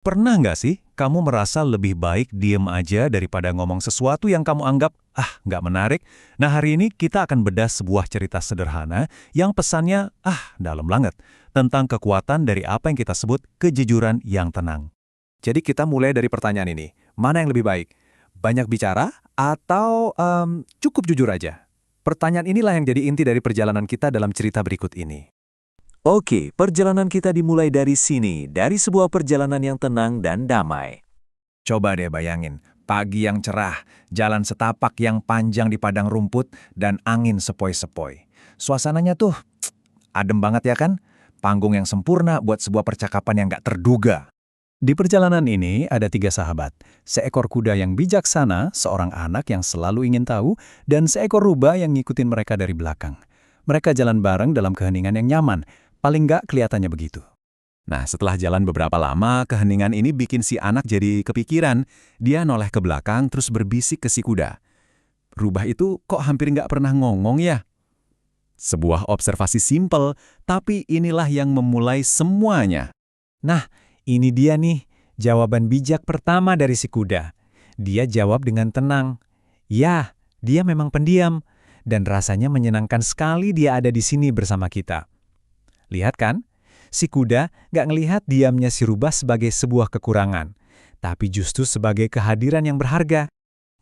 Pernah nggak sih kamu merasa lebih baik diem aja daripada ngomong sesuatu yang kamu anggap, nggak menarik? Nah, hari ini kita akan bedah sebuah cerita sederhana yang pesannya, dalam banget, tentang kekuatan dari apa yang kita sebut kejujuran yang tenang. Jadi kita mulai dari pertanyaan ini. Mana yang lebih baik? Banyak bicara atau cukup jujur aja? Pertanyaan inilah yang jadi inti dari perjalanan kita dalam cerita berikut ini. Oke, perjalanan kita dimulai dari sini, dari sebuah perjalanan yang tenang dan damai. Coba deh bayangin, pagi yang cerah, jalan setapak yang panjang di padang rumput, dan angin sepoi-sepoi. Suasananya tuh adem banget ya kan? Panggung yang sempurna buat sebuah percakapan yang gak terduga. Di perjalanan ini ada 3 sahabat, seekor kuda yang bijaksana, seorang anak yang selalu ingin tahu, dan seekor rubah yang ngikutin mereka dari belakang. Mereka jalan bareng dalam keheningan yang nyaman, paling nggak kelihatannya begitu. Nah, setelah jalan beberapa lama, keheningan ini bikin si anak jadi kepikiran. Dia noleh ke belakang terus berbisik ke si kuda. Rubah itu kok hampir nggak pernah ngomong ya? Sebuah observasi simpel, tapi inilah yang memulai semuanya. Nah, ini dia nih, jawaban bijak pertama dari si kuda. Dia jawab dengan tenang. Ya, dia memang pendiam, dan rasanya menyenangkan sekali dia ada di sini bersama kita. Lihat kan, si kuda nggak ngelihat diamnya si rubah sebagai sebuah kekurangan, tapi justru sebagai kehadiran yang berharga.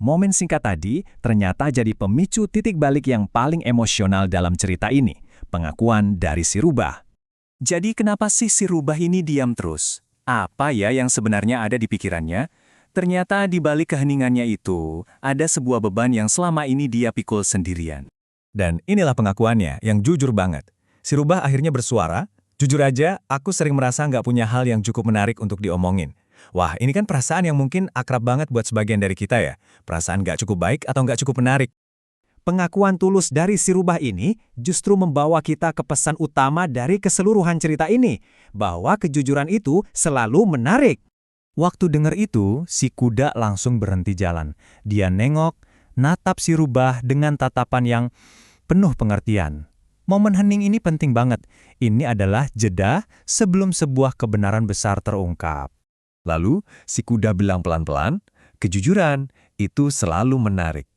Momen singkat tadi ternyata jadi pemicu titik balik yang paling emosional dalam cerita ini, pengakuan dari si rubah. Jadi kenapa sih si rubah ini diam terus? Apa ya yang sebenarnya ada di pikirannya? Ternyata di balik keheningannya itu, ada sebuah beban yang selama ini dia pikul sendirian. Dan inilah pengakuannya yang jujur banget. Si rubah akhirnya bersuara, "Jujur aja, aku sering merasa nggak punya hal yang cukup menarik untuk diomongin." Wah, ini kan perasaan yang mungkin akrab banget buat sebagian dari kita ya. Perasaan nggak cukup baik atau nggak cukup menarik. Pengakuan tulus dari si rubah ini justru membawa kita ke pesan utama dari keseluruhan cerita ini, bahwa kejujuran itu selalu menarik. Waktu dengar itu, si kuda langsung berhenti jalan. Dia nengok, natap si rubah dengan tatapan yang penuh pengertian. Momen hening ini penting banget. Ini adalah jeda sebelum sebuah kebenaran besar terungkap. Lalu, si kuda bilang pelan-pelan, "Kejujuran itu selalu menarik."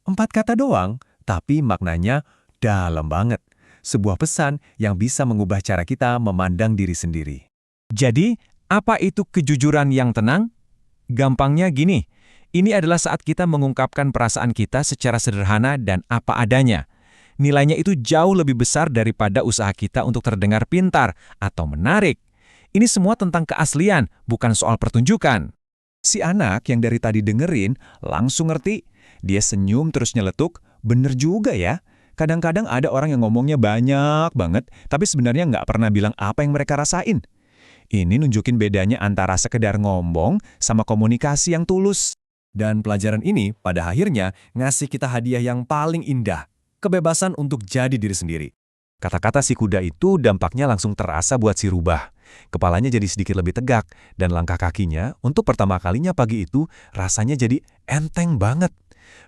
4 kata doang, tapi maknanya dalam banget. Sebuah pesan yang bisa mengubah cara kita memandang diri sendiri. Jadi, apa itu kejujuran yang tenang? Gampangnya gini, ini adalah saat kita mengungkapkan perasaan kita secara sederhana dan apa adanya. Nilainya itu jauh lebih besar daripada usaha kita untuk terdengar pintar atau menarik. Ini semua tentang keaslian, bukan soal pertunjukan. Si anak yang dari tadi dengerin langsung ngerti. Dia senyum terus nyeletuk, "Bener juga ya. Kadang-kadang ada orang yang ngomongnya banyak banget, tapi sebenarnya nggak pernah bilang apa yang mereka rasain." Ini nunjukin bedanya antara sekedar ngomong sama komunikasi yang tulus. Dan pelajaran ini pada akhirnya ngasih kita hadiah yang paling indah. Kebebasan untuk jadi diri sendiri. Kata-kata si kuda itu dampaknya langsung terasa buat si rubah. Kepalanya jadi sedikit lebih tegak, dan langkah kakinya untuk pertama kalinya pagi itu rasanya jadi enteng banget.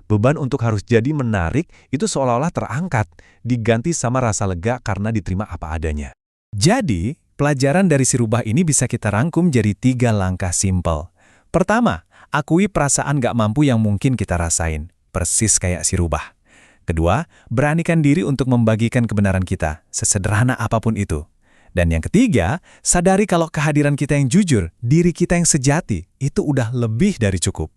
Beban untuk harus jadi menarik itu seolah-olah terangkat, diganti sama rasa lega karena diterima apa adanya. Jadi, pelajaran dari si rubah ini bisa kita rangkum jadi 3 langkah simpel. Pertama, akui perasaan gak mampu yang mungkin kita rasain, persis kayak si rubah. Kedua, beranikan diri untuk membagikan kebenaran kita, sesederhana apapun itu. Dan yang ketiga, sadari kalau kehadiran kita yang jujur, diri kita yang sejati, itu udah lebih dari cukup.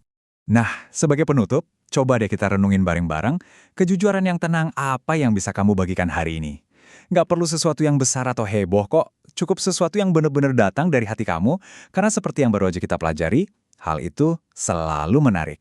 Nah, sebagai penutup, coba deh kita renungin bareng-bareng, kejujuran yang tenang apa yang bisa kamu bagikan hari ini. Nggak perlu sesuatu yang besar atau heboh kok, cukup sesuatu yang benar-benar datang dari hati kamu, karena seperti yang baru aja kita pelajari, hal itu selalu menarik.